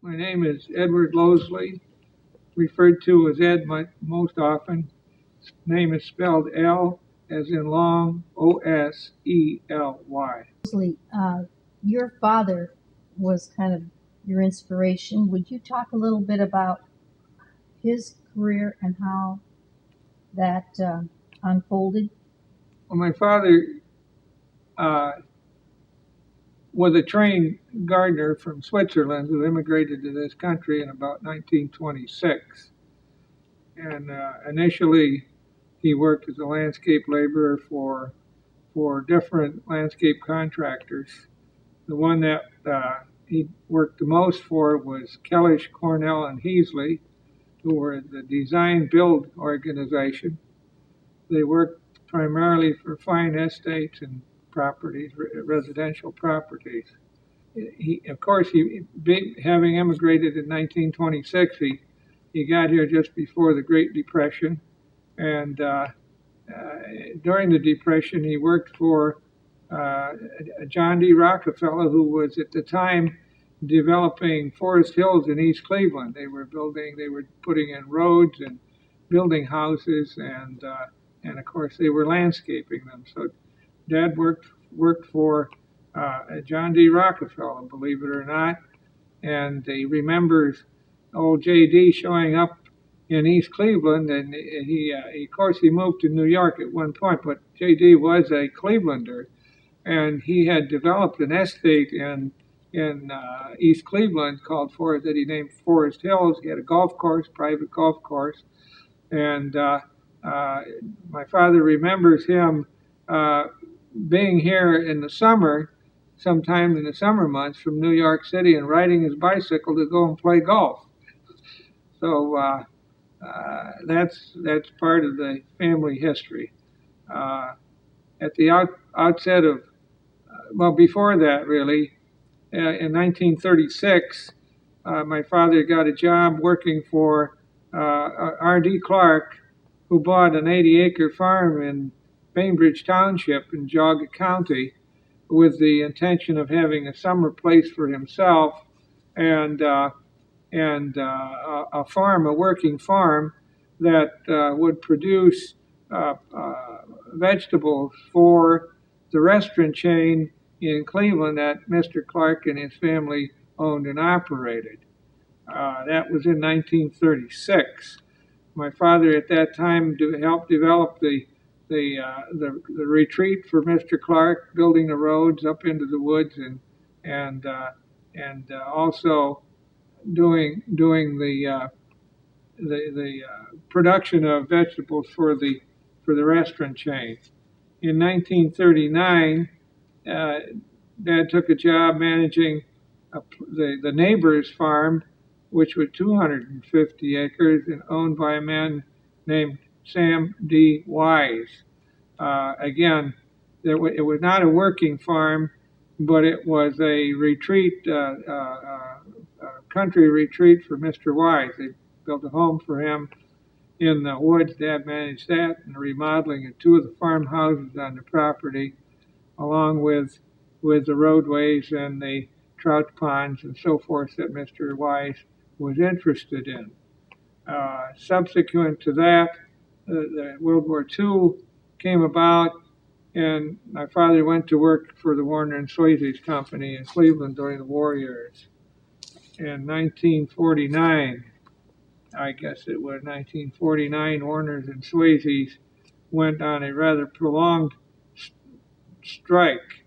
My name is Edward Losley, referred to as Ed most often. Name is spelled L as in long, Osley. Mosley, your father was kind of your inspiration. Would you talk a little bit about his career and how that unfolded? Well, my father uh, was a trained gardener from Switzerland who immigrated to this country in about 1926. And initially, he worked as a landscape laborer for different landscape contractors. The one that he worked the most for was Kellish, Cornell, and Heasley, who were the design build organization. They worked primarily for fine estates and properties, residential properties. Of course, having immigrated in 1926, he got here just before the Great Depression, and during the Depression, he worked for John D. Rockefeller, who was at the time developing Forest Hills in East Cleveland. They were putting in roads and building houses, and of course they were landscaping them. So Dad worked for John D. Rockefeller, believe it or not, and he remembers old J.D. showing up in East Cleveland, and of course he moved to New York at one point, but J.D. was a Clevelander, and he had developed an estate in East Cleveland that he named Forest Hills. He had a golf course, private golf course, and my father remembers him being here in the summer, sometime in the summer months, from New York City, and riding his bicycle to go and play golf. So that's part of the family history. At the outset of, before that really, in 1936, my father got a job working for R.D. Clark, who bought an 80-acre farm in Bainbridge Township in Geauga County with the intention of having a summer place for himself and a working farm that would produce vegetables for the restaurant chain in Cleveland that Mr. Clark and his family owned and operated. That was in 1936. My father at that time helped develop the retreat for Mr. Clark, building the roads up into the woods, and also doing the production of vegetables for the restaurant chain. In 1939, Dad took a job managing the neighbor's farm, which was 250 acres and owned by a man named Sam D. Wise. Again, it was not a working farm, but it was a retreat, country retreat for Mr. Wise. They built a home for him in the woods. Dad managed that, and the remodeling of two of the farmhouses on the property, along with the roadways and the trout ponds and so forth that Mr. Wise was interested in. Subsequent to that, the World War II came about, and my father went to work for the Warner and Swayze's company in Cleveland during the war years. In 1949, I guess it was 1949, Warner's and Swayze's went on a rather prolonged strike,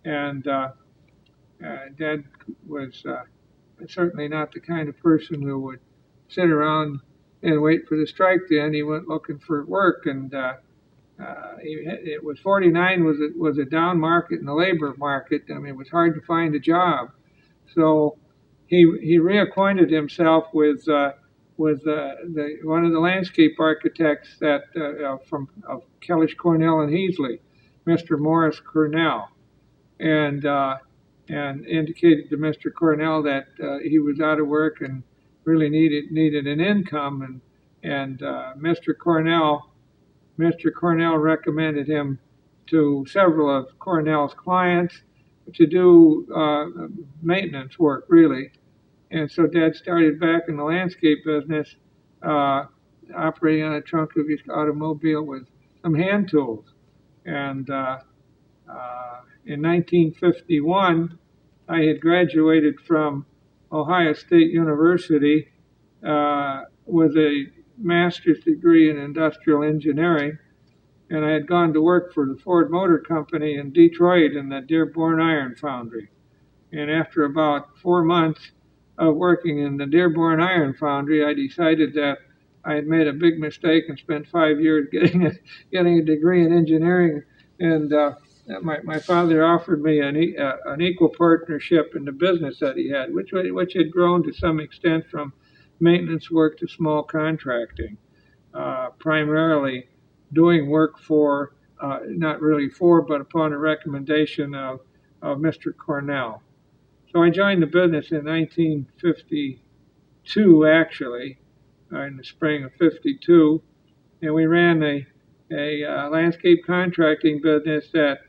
and Dad was certainly not the kind of person who would sit around and wait for the strike to end. He went looking for work, and it was 49 was a down market in the labor market. I mean, it was hard to find a job, so he reacquainted himself with one of the landscape architects that of Kellish, Cornell, and Heasley, Mr. Morris Cornell, and indicated to Mr. Cornell that he was out of work and really needed an income, and Mr. Cornell recommended him to several of Cornell's clients to do maintenance work, really, And so Dad started back in the landscape business, operating on the trunk of his automobile with some hand tools. And in 1951, I had graduated from Ohio State University with a master's degree in industrial engineering, and I had gone to work for the Ford Motor Company in Detroit in the Dearborn Iron Foundry. And after about 4 months of working in the Dearborn Iron Foundry, I decided that I had made a big mistake and spent 5 years getting a degree in engineering. And my father offered me an equal partnership in the business that he had, which had grown to some extent from maintenance work to small contracting, primarily doing work for, not really for, but upon a recommendation of Mr. Cornell. So I joined the business in 1952, actually, in the spring of 52, and we ran a landscape contracting business that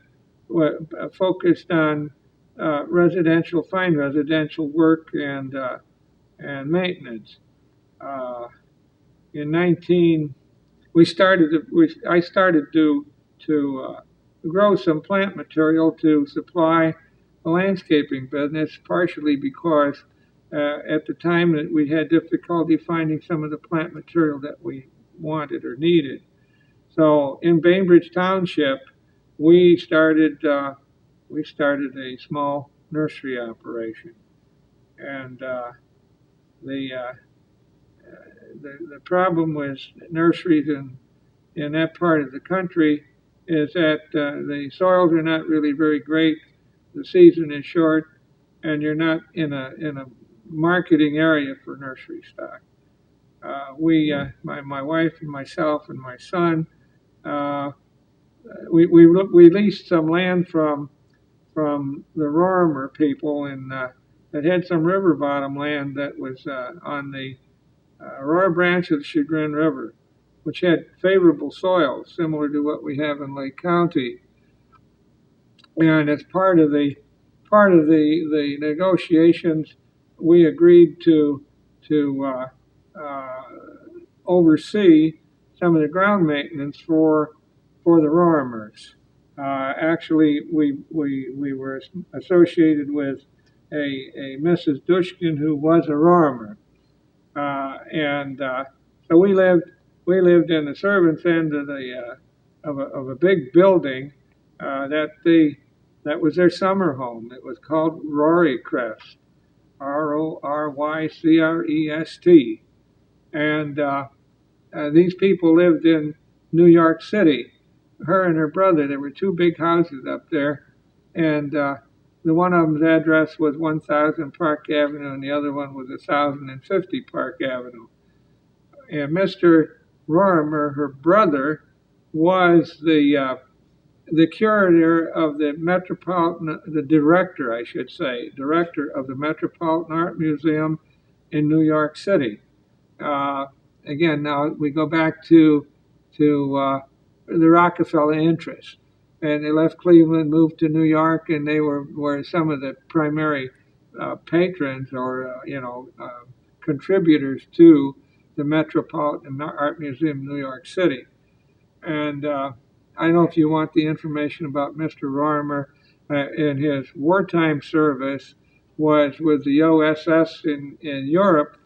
focused on fine residential work and maintenance. In 19 I started to grow some plant material to supply the landscaping business, partially because at the time that we had difficulty finding some of the plant material that we wanted or needed. So in Bainbridge Township, we started a small nursery operation, and the problem with nurseries in that part of the country is that the soils are not really very great. The season is short, and you're not in a marketing area for nursery stock. My wife and myself and my son, we leased some land from the Rorimer people, and that had some river bottom land that was on the Aurora branch of the Chagrin River, which had favorable soils similar to what we have in Lake County. And as part of the negotiations, we agreed to oversee some of the ground maintenance for the Rorimers. Actually, we were associated with a Mrs. Dushkin who was a Rorimer, and so we lived in the servants' end of a big building that was their summer home. It was called Rorycrest, Rorycrest, and these people lived in New York City. Her and her brother, there were two big houses up there, and the one of them's address was 1000 Park Avenue, and the other one was 1050 Park Avenue. And Mr. Rorimer, her brother, was the curator of the director, I should say, director of the Metropolitan Art Museum in New York City. Again, now we go back to the Rockefeller interest, and they left Cleveland, moved to New York, and they were some of the primary patrons or contributors to the Metropolitan Art Museum in New York City. And I don't know if you want the information about Mr. Rorimer. In his wartime service was with the OSS in Europe,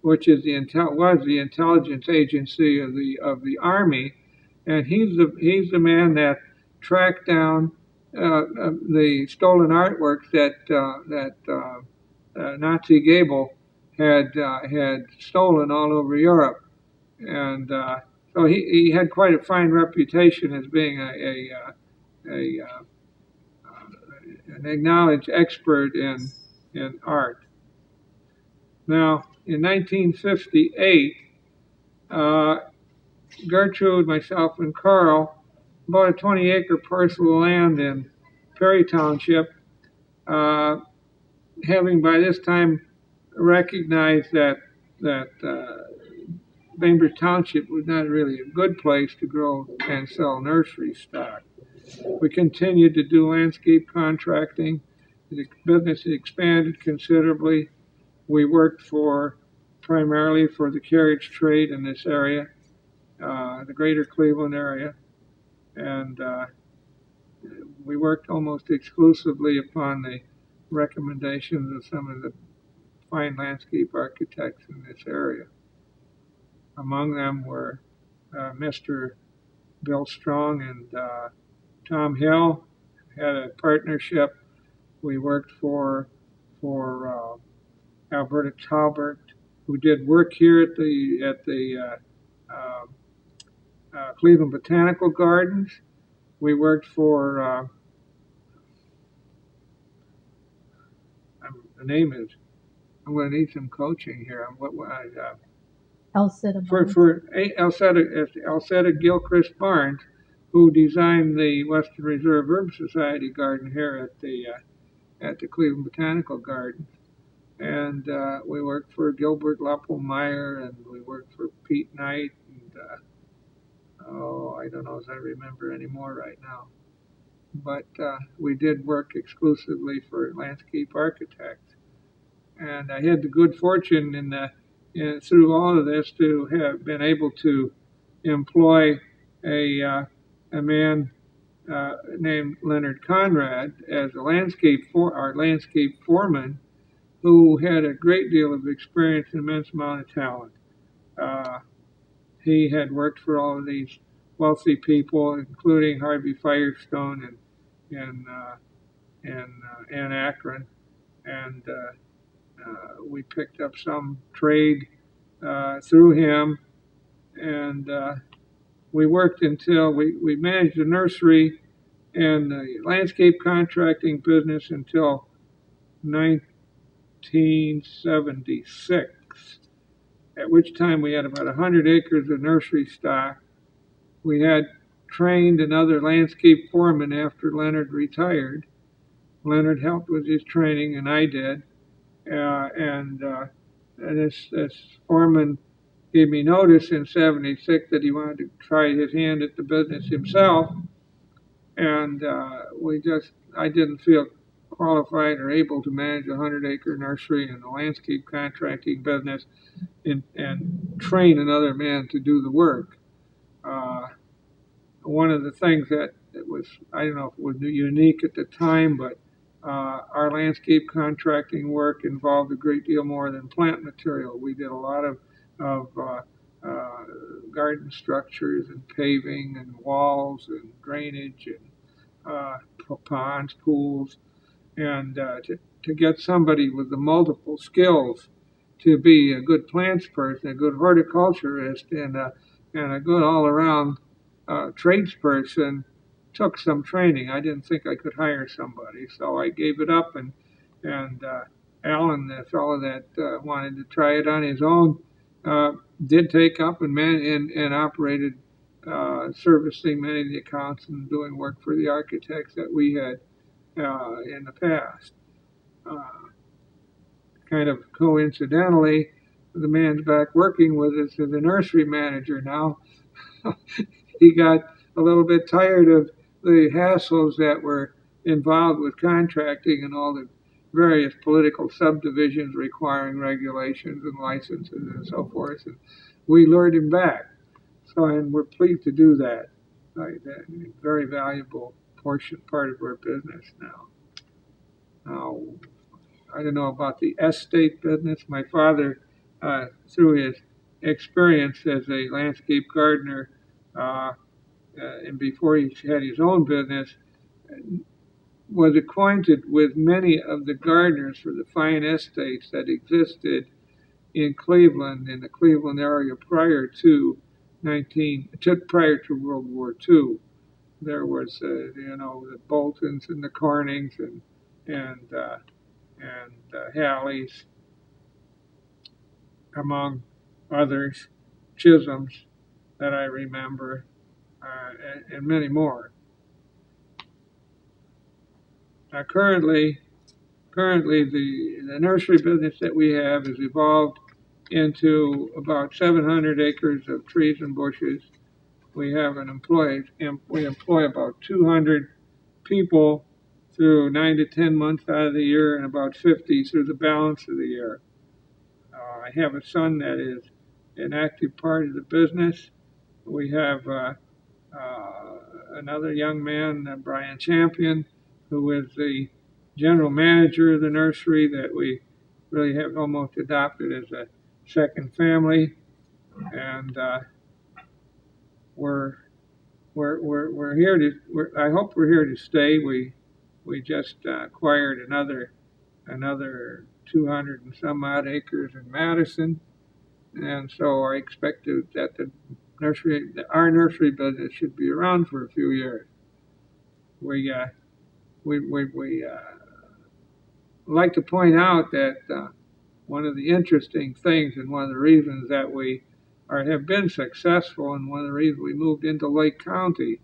which is was the intelligence agency of the Army, and he's the man that tracked down the stolen artworks that Nazi Gable had stolen all over Europe, and so he had quite a fine reputation as being an acknowledged expert in art. Now, in 1958, Gertrude, myself, and Carl bought a 20-acre parcel of land in Perry Township, having by this time recognized that Bainbridge Township was not really a good place to grow and sell nursery stock. We continued to do landscape contracting The business expanded considerably. We worked primarily for the carriage trade in this area, the greater Cleveland area, and we worked almost exclusively upon the recommendations of some of the fine landscape architects in this area. Among them were Mr. Bill Strong and Tom Hill. Had a partnership. We worked for Alberta Talbert, who did work here at the Cleveland Botanical Gardens. We worked for the name is. I'm going to need some coaching here. For Alcetta Gilchrist Barnes, who designed the Western Reserve Herb Society garden here at the Cleveland Botanical Gardens. And we worked for Gilbert Leppelmeyer, and we worked for Pete Knight, and I don't know if I remember anymore right now. But we did work exclusively for landscape architects. And I had the good fortune through all of this to have been able to employ a man named Leonard Conrad as our landscape foreman, who had a great deal of experience and immense amount of talent. He had worked for all of these wealthy people, including Harvey Firestone and Ann Akron, and we picked up some trade through him, and we worked until we managed the nursery and the landscape contracting business until 1976, at which time we had about 100 acres of nursery stock. We had trained another landscape foreman after Leonard retired. Leonard helped with his training, and I did. And this foreman gave me notice in '76 that he wanted to try his hand at the business himself, and I didn't feel qualified or able to manage a 100-acre nursery and a landscape contracting business and train another man to do the work. One of the things that was, I don't know if it was unique at the time, but our landscape contracting work involved a great deal more than plant material. We did a lot of garden structures and paving and walls and drainage and ponds, pools, and to get somebody with the multiple skills to be a good plants person, a good horticulturist, and a good all-around tradesperson took some training. I didn't think I could hire somebody, so I gave it up, and Alan, the fellow that wanted to try it on his own, did take up and operated servicing many of the accounts and doing work for the architects that we had in the past. Kind of coincidentally, the man's back working with us as a nursery manager now. He got a little bit tired of the hassles that were involved with contracting and all the various political subdivisions requiring regulations and licenses and so forth. And we lured him back. And we're pleased to do that. That very valuable part of our business now. Now, I don't know about the estate business. My father, through his experience as a landscape gardener, and before he had his own business, was acquainted with many of the gardeners for the fine estates that existed in Cleveland, in the Cleveland area prior to World War II. There was, the Boltons and the Cornings and Halleys, among others, Chisholms that I remember, and many more. Now, currently the nursery business that we have has evolved into about 700 acres of trees and bushes. We have we employ about 200 people through 9 to 10 months out of the year and about 50 through the balance of the year. I have a son that is an active part of the business. We have another young man, Brian Champion, who is the general manager of the nursery that we really have almost adopted as a second family, and we're here to. I hope we're here to stay. We just acquired another 200 and some odd acres in Madison, and so I expect that our nursery business should be around for a few years. We like to point out that one of the interesting things and one of the reasons that we have been successful and one of the reasons we moved into Lake County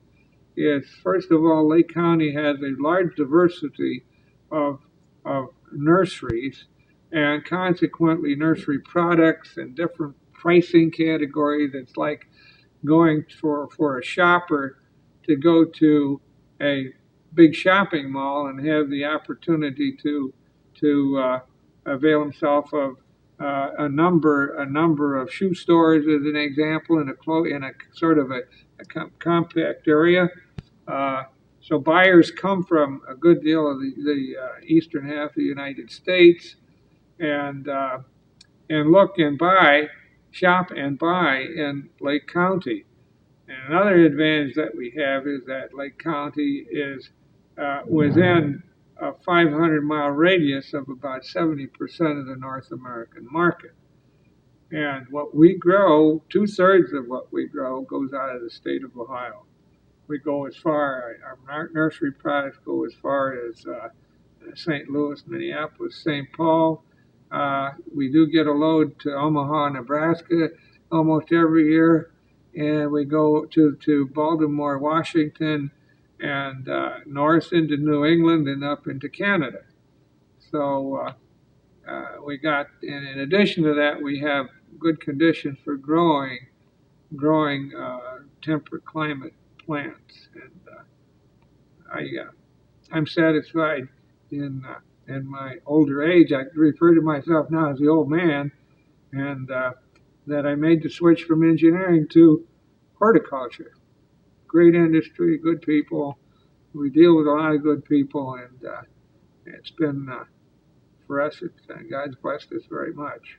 is, first of all, Lake County has a large diversity of, of nurseries and consequently nursery products and different pricing categories. It's like going for a shopper to go to a big shopping mall and have the opportunity to avail himself of a number of shoe stores, as an example, in a sort of a compact area. So buyers come from a good deal of the eastern half of the United States, and look and shop and buy in Lake County. And another advantage that we have is that Lake County is within a 500-mile radius of about 70% of the North American market. And what we grow, 2/3 of what we grow goes out of the state of Ohio. We go as far, our nursery products go as far as St. Louis, Minneapolis, St. Paul. We do get a load to Omaha, Nebraska almost every year. And we go to Baltimore, Washington, and north into New England and up into Canada. So we got, and in addition to that, we have good conditions for growing temperate climate plants. And I'm satisfied in my older age. I refer to myself now as the old man, and that I made the switch from engineering to horticulture. Great industry, good people. We deal with a lot of good people, and it's been, for us, God's blessed us very much.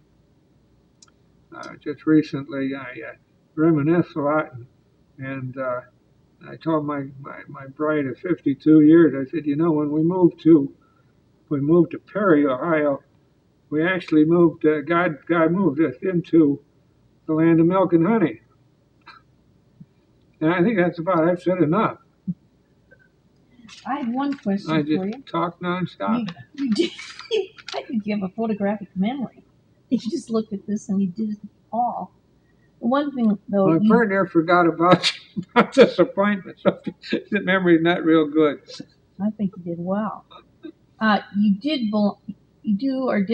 Just recently, I reminisce a lot, and I told my bride of 52 years, I said, when we moved to Perry, Ohio, we actually moved, God moved us into the land of milk and honey. And I think that's I've said enough. I have one question I for you. just talk nonstop. I think you have a photographic memory. You just looked at this and you did it all. One thing, though, my partner forgot about this appointment, so the memory's not real good. I think you did well. You did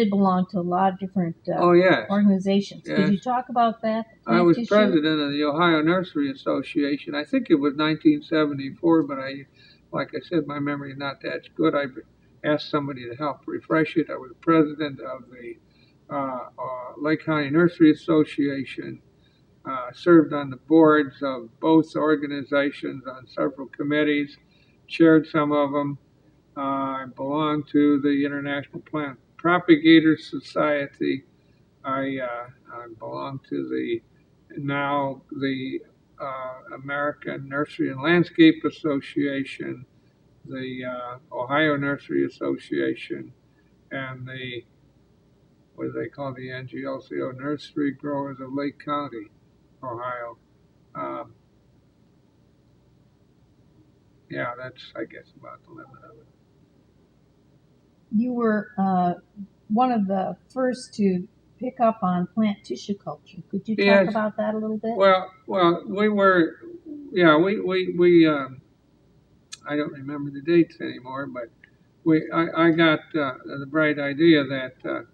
belong to a lot of different organizations. Yes. Could you talk about that? I was president of the Ohio Nursery Association. I think it was 1974, but like I said, my memory is not that good. I asked somebody to help refresh it. I was president of the Lake County Nursery Association. Served on the boards of both organizations on several committees, chaired some of them. I belong to the International Plant Propagators Society. I belong to the American Nursery and Landscape Association, the Ohio Nursery Association, and what do they call the NGLCO, Nursery Growers of Lake County, Ohio. That's, I guess, about the limit of it. You were one of the first to pick up on plant tissue culture. Could you talk about that a little bit? Well, we were, we I don't remember the dates anymore, but I got the bright idea that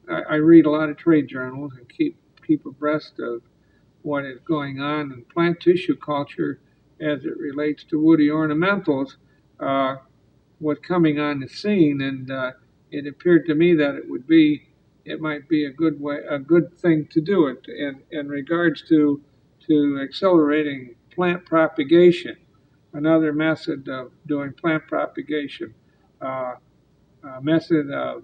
I read a lot of trade journals and keep abreast of what is going on in plant tissue culture as it relates to woody ornamentals. was coming on the scene, and it appeared to me that it might be a good thing to do it in regards to accelerating plant propagation. Another method of doing plant propagation, a method of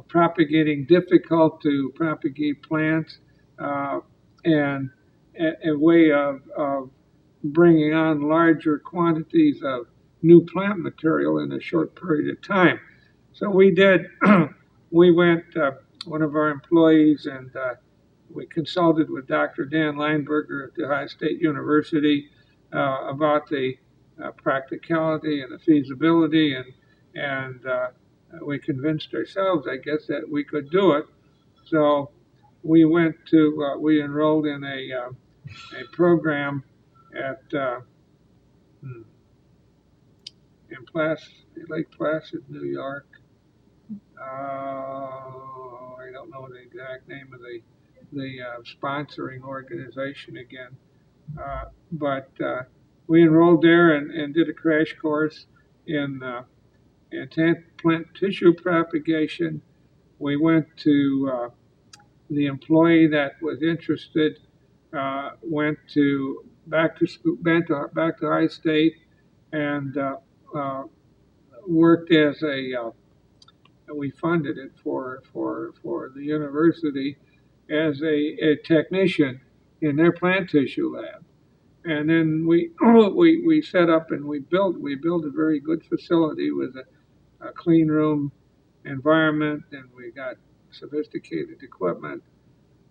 propagating difficult to propagate plants, uh, and a way of bringing on larger quantities of new plant material in a short period of time. So we did, we went, one of our employees, and we consulted with Dr. Dan Lineberger at the Ohio State University about the practicality and the feasibility, and we convinced ourselves, I guess, that we could do it. So we enrolled in a program at in Lake Placid, New York. I don't know the exact name of the sponsoring organization again, but we enrolled there and did a crash course in plant tissue propagation. We went to the employee that was interested went to back to school, back to high state, and uh, worked as we funded it for the university as a technician in their plant tissue lab. And then we set up and we built a very good facility with a clean room environment, and we got sophisticated equipment,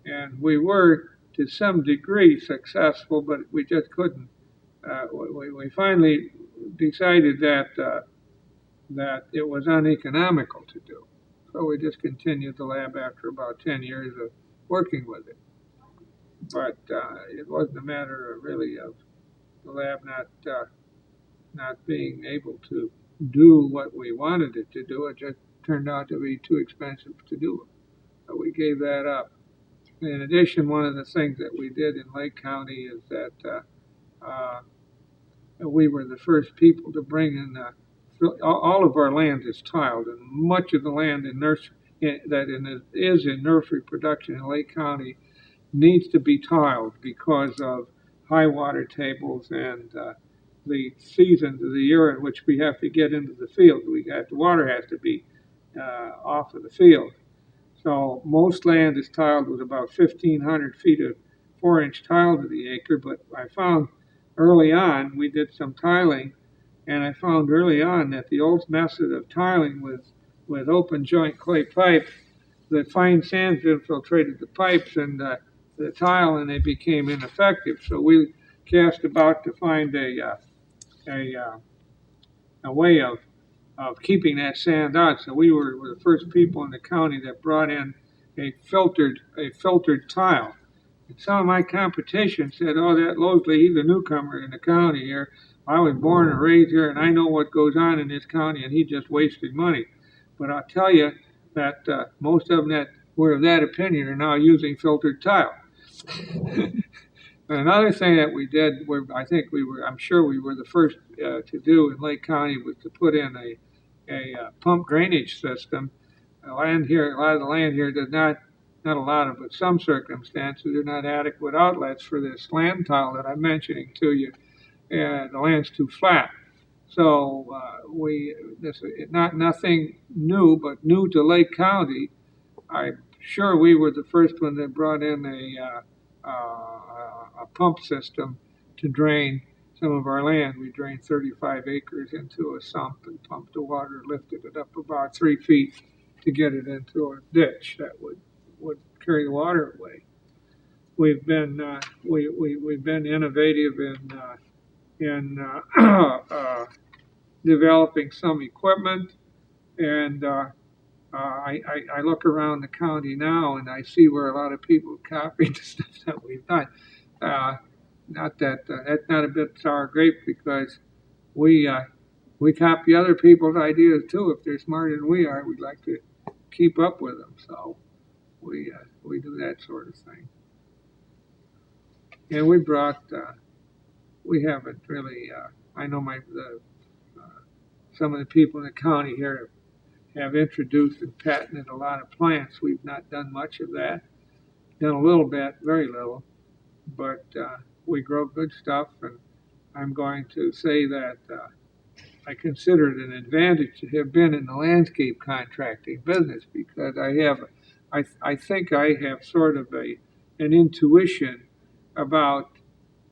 and we were to some degree successful, but we just couldn't. We finally decided that it was uneconomical to do. So we discontinued the lab after about 10 years of working with it. But it wasn't a matter of really of the lab not being able to do what we wanted it to do. It just turned out to be too expensive to do. So we gave that up. In addition, one of the things that we did in Lake County is that we were the first people to bring in all of our land is tiled, and much of the land in nursery is in nursery production in Lake County needs to be tiled because of high water tables and the seasons of the year in which we have to get into the field. The water has to be off of the field. So most land is tiled with about 1,500 feet of 4-inch tile to the acre. But I found early on, we did some tiling, and I found early on that the old method of tiling with open joint clay pipe, the fine sands infiltrated the pipes and the tile, and they became ineffective. So we cast about to find a way of keeping that sand out. So we were the first people in the county that brought in a filtered tile. And some of my competition said, "Oh, that Losley, he's a newcomer in the county here. I was born and raised here, and I know what goes on in this county, and he just wasted money." But I'll tell you that most of them that were of that opinion are now using filtered tile. Another thing that we did, I'm sure we were the first to do in Lake County, was to put in a pump drainage system. A lot of the land here does not a lot of, but some circumstances, are not adequate outlets for this land tile that I'm mentioning to you, and the land's too flat. So this is nothing new, but new to Lake County. I'm sure we were the first one that brought in a pump system to drain some of our land. We drained 35 acres into a sump and pumped the water, lifted it up about 3 feet to get it into a ditch that would carry the water away. We've been we've been innovative in developing some equipment, and I look around the county now and I see where a lot of people copied the stuff that we've done. Uh, Not that that's not a bit sour grape, because we we copy other people's ideas too. If they're smarter than we are, we'd like to keep up with them. So we do that sort of thing. And we haven't really. I know some of the people in the county here have introduced and patented a lot of plants. We've not done much of that. Done a little bit, very little, but we grow good stuff, and I'm going to say that I consider it an advantage to have been in the landscape contracting business because I think I have sort of an intuition about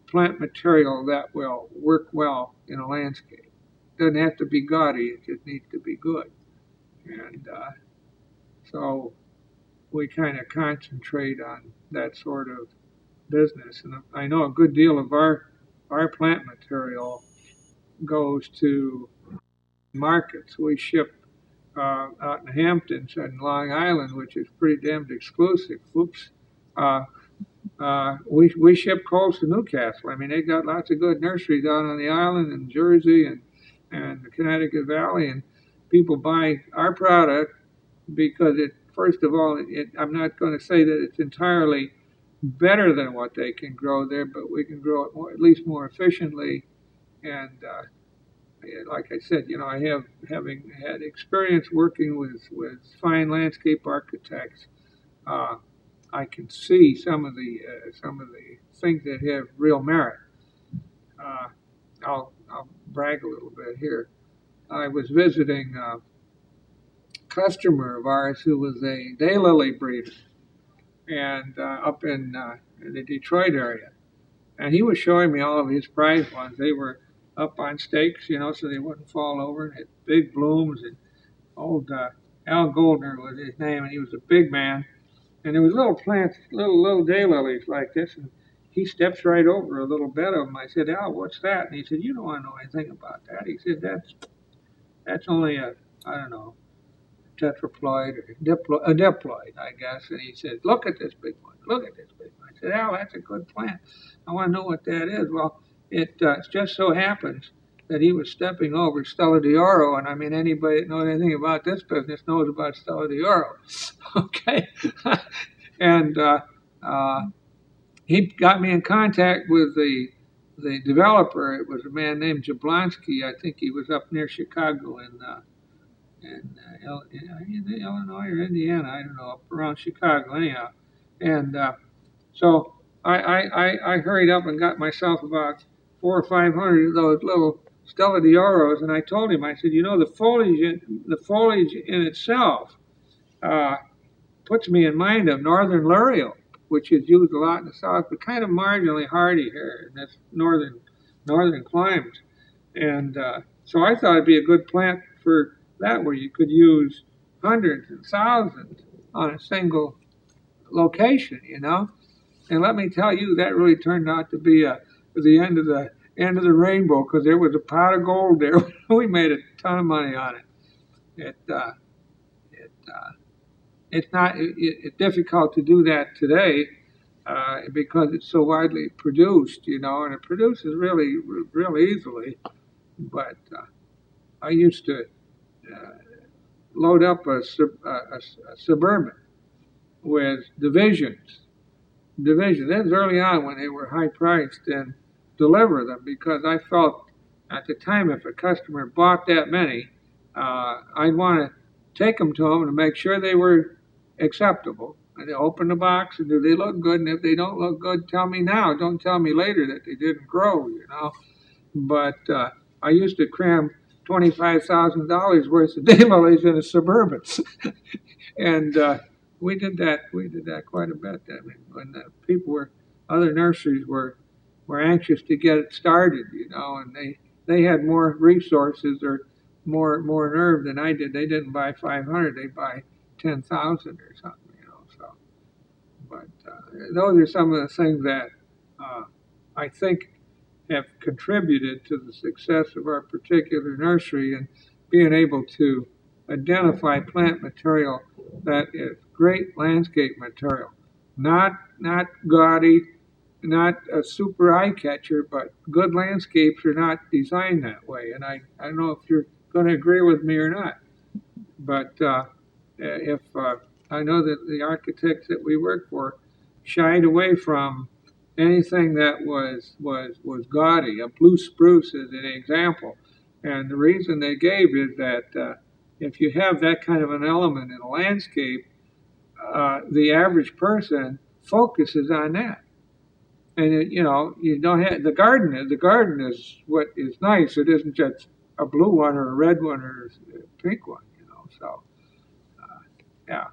plant material that will work well in a landscape. Doesn't have to be gaudy, it just needs to be good. And so we kind of concentrate on that sort of business. And I know a good deal of our plant material goes to markets. We ship out in Hamptons and Long Island, which is pretty damned exclusive. Oops. Uh, we ship coals to Newcastle. I mean, they got lots of good nurseries down on the island in Jersey and the Connecticut Valley, and people buy our product because first of all, I'm not going to say that it's entirely better than what they can grow there, but we can grow it at least more efficiently. And like I said, having had experience working with fine landscape architects, I can see some of the things that have real merit. I'll brag a little bit here. I was visiting a customer of ours who was a daylily breeder, and up in the Detroit area, and he was showing me all of his prize ones. They were up on stakes, so they wouldn't fall over, and had big blooms. And old Al Goldner was his name, and he was a big man. And there was little plants, little daylilies like this, and he steps right over a little bed of them. I said, Al, what's that? And he said, you don't want to know anything about that. He said, that's only I don't know, tetraploid or a diploid, I guess. And he said, look at this big one. Look at this big one. I said, Al, that's a good plant. I want to know what that is. Well, it just so happens that he was stepping over Stella d'Oro, and I mean, anybody that knows anything about this business knows about Stella d'Oro. Okay? And he got me in contact with the developer. It was a man named Jablonski. I think he was up near Chicago in Illinois or Indiana. I don't know, up around Chicago anyhow. And so I hurried up and got myself about 400 or 500 of those little Stella d'Oros, and I told him, I said, the foliage in itself puts me in mind of northern Luriel, which is used a lot in the south, but kind of marginally hardy here in this northern climes. And so I thought it'd be a good plant for that, where you could use hundreds and thousands on a single location, And let me tell you, that really turned out to be the end of the rainbow, because there was a pot of gold there. We made a ton of money on it. It's difficult to do that today because it's so widely produced, and it produces really, really easily. But I used to load up a Suburban with divisions. That was early on when they were high priced, and deliver them, because I felt at the time if a customer bought that many, I'd want to take them to them to make sure they were acceptable. And they open the box, and do they look good? And if they don't look good, tell me now. Don't tell me later that they didn't grow, But I used to cram $25,000 worth of daylilies in a Suburban. And we did that quite a bit. I mean, when other nurseries were anxious to get it started, and they had more resources or more nerve than I did. They didn't buy 500; they buy 10,000 or something, So, but those are some of the things that I think have contributed to the success of our particular nursery, and being able to identify plant material that is great landscape material, not gaudy, not a super eye catcher, but good landscapes are not designed that way. And I don't know if you're going to agree with me or not, but if I know that the architects that we work for shied away from anything that was gaudy. A blue spruce is an example. And the reason they gave is that if you have that kind of an element in a landscape, the average person focuses on that. And you don't have the garden. The garden is what is nice. It isn't just a blue one or a red one or a pink one. So yeah.